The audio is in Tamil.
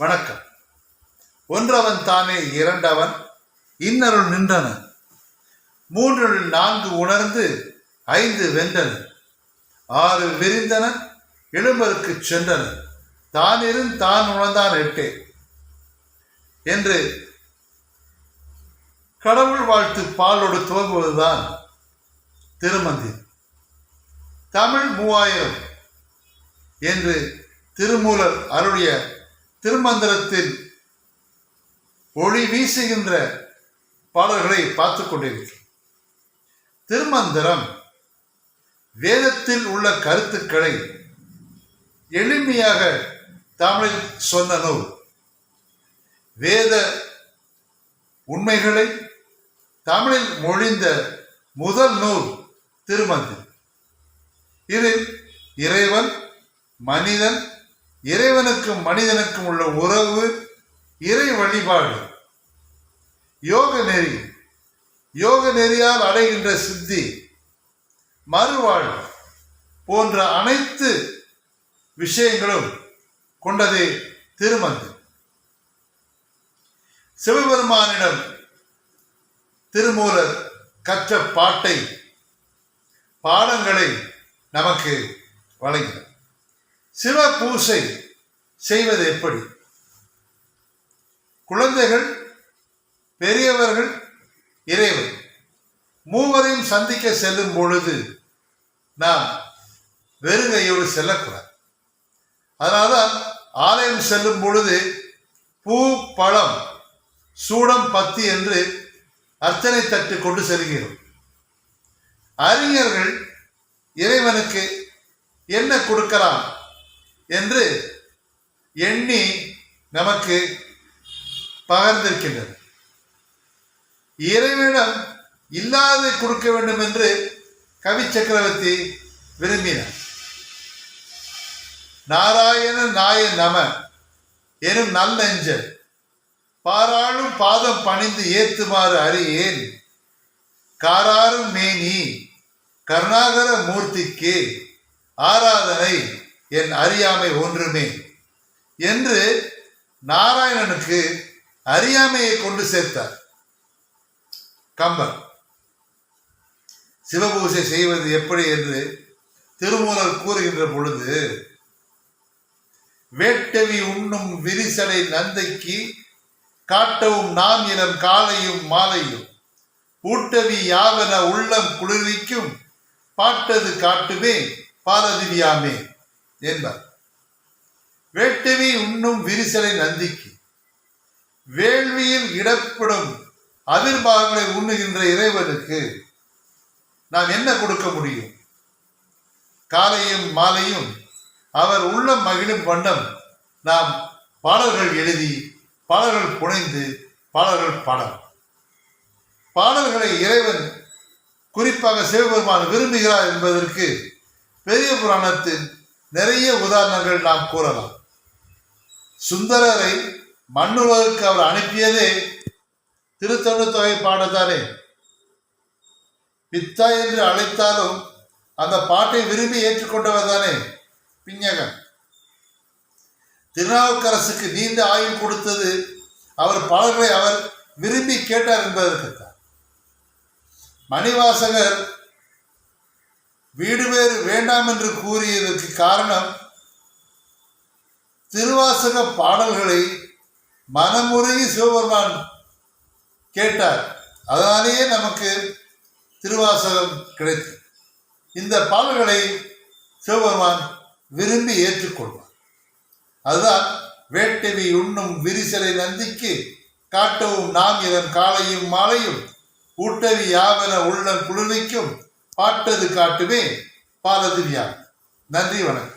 வணக்கம். ஒன்றவன் தானே இரண்டவன் இன்னருள் நின்றன, மூன்றுள் நான்கு உணர்ந்து ஐந்து வென்றன, ஆறு விரிந்தன எழும்பருக்கு சென்றன, தானிருந் தான் உணர்ந்தான் எட்டே என்று கடவுள் வாழ்த்து பாலோடு துவங்குவதுதான் திருமந்திரம். தமிழ் 3000 என்று திருமூலர் அருளிய திருமந்திரத்தில் ஒளி வீசுகின்ற பாடல்களை பார்த்து கொண்டிருக்கிறோம். திருமந்திரம் வேதத்தில் உள்ள கருத்துக்களை எளிமையாக தமிழில் சொன்ன நூல். வேத உண்மைகளை தமிழில் மொழிந்த முதல் நூல் திருமந்திரம். இதில் இறைவன், மனிதன், இறைவனுக்கும் மனிதனுக்கும் உள்ள உறவு, இறை வழிபாடு, யோக நெறியால் அடைகின்ற சித்தி, மறுவாழ்வு போன்ற அனைத்து விஷயங்களும் கொண்டதே திருமந்திரம். சிவபெருமானிடம் திருமூலர் கற்ற பாடங்களை நமக்கு வழங்கினார். சிவ பூசை செய்வது எப்படி? குழந்தைகள், பெரியவர்கள், இறைவன் மூவரையும் சந்திக்க செல்லும் பொழுது நாம் வெறுங்கையோடு செல்லக்கூடாது. அதனால்தான் ஆலயம் செல்லும் பொழுது பூ, பழம், சூடம், பத்தி என்று அர்ச்சனை தட்டு கொண்டு செல்கிறோம். அறிஞர்கள் இறைவனுக்கு என்ன கொடுக்கலாம் என்று எண்ணி நமக்கு பகிர்ந்திருக்கின்றனர். இறைவனிடம் இல்லாததை கொடுக்க வேண்டும் என்று கவி சக்கரவர்த்தி விரும்பினார். நாராயண நாய நம எனும் நல்லெஞ்சல் பாராளும் பாதம் பணிந்து ஏத்துமாறு அறியேன், காராரும் மேனி கருணாகர மூர்த்திக்கு ஆராதனை என் அறியாமை ஒன்றுமே என்று நாராயணனுக்கு அறியாமையை கொண்டு சேர்த்தார் கம்பர். சிவபூசை செய்வது எப்படி என்று திருமூலர் கூறுகின்ற பொழுது, வேட்டவி உண்ணும் விரிசடை நந்தைக்கு காட்டவும் நாம் இனம் காலையும் மாலையும், ஊட்டவி யாவன உள்ளம் குளிர்விக்கும் பாட்டது காட்டுமே பாரதிவியாமே என்பார். வேட்டவி உண்ணும் விரிசலை நந்திக்கு, வேள்வியில் இடப்படும் அதிர்பாகங்களை உண்ணுகின்ற இறைவனுக்கு நாம் என்ன கொடுக்க முடியும்? காலையும் மாலையும் அவர் உள்ளம் மகிழும் வண்ணம் நாம் பாடல்கள் எழுதி, பாடல்கள் புனைந்து, பாடல்கள் பாடல்களை இறைவன் குறிப்பாக சிவபெருமான் விரும்புகிறார் என்பதற்கு பெரிய புராணத்தில் நிறைய உதாரணங்கள் நாம் கூறலாம். சுந்தரரை மண்ணுலகுக்கு அவர் அனுப்பியதே திருத்தொண்டத்தொகை பாடத்தானே. பித்தா என்று அழைத்தாலும் அந்த பாட்டை விரும்பி ஏற்றுக்கொண்டவர் தானே பிஞகன். திருநாவுக்கரசுக்கு நீண்ட ஆயுள் கொடுத்தது அவர் பாடல்களை அவர் விரும்பி கேட்டார் என்பதற்குத்தான். மணிவாசகர் வீடு வேறு வேண்டாம் என்று கூறியதற்கு காரணம், திருவாசக பாடல்களை மனமுருகி சிவபெருமான் கேட்டார். அதனாலேயே நமக்கு திருவாசகம் கிடைத்தது. இந்த பாடல்களை சிவபெருமான் விரும்பி ஏற்றுக்கொள்வார். அதுதான் வேட்டவி உண்ணும் விரிசலை நந்திக்கு காட்டவும் நாம் இதன் காலையும் மாலையும், ஊட்டவி யாவன உள்ளம் குளிர்விக்கும் பாட்டது காட்டுமே பாரதிவியாம். நன்றி, வணக்கம்.